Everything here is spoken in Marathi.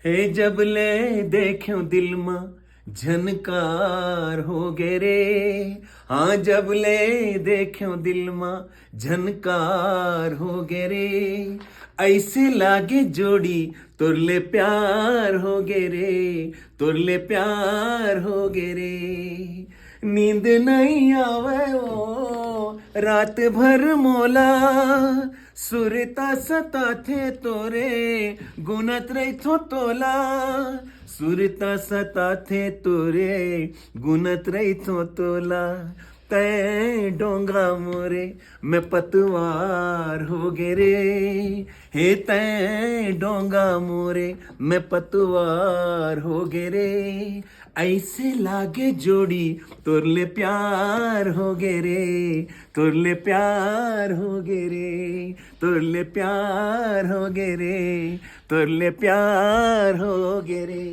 हे जब ले देखो दिल में झनकार हो गे रे। हाँ जब ले देखो दिल में झनकार हो गे रे। ऐसे लागे जोड़ी तुरले प्यार हो गे रे। तुरले प्यार हो गे रे। नींद नहीं आवे ओ रात भर मोला। सुरता सता थे तोरे गुनत रही थो तोला। सुरता सता थे तोरे गुनत रही थो तोला। तै डोंगा मोरे मैं पतवार हो गे रे। हे तै डोंगा मोरे मैं पतवार हो गे रे। ऐसे लागे जोड़ी तुरले प्यार हो गे रे। तुरले प्यार हो गे रे। तुरले प्यार हो गे रे। तुरले प्यार हो गे रे।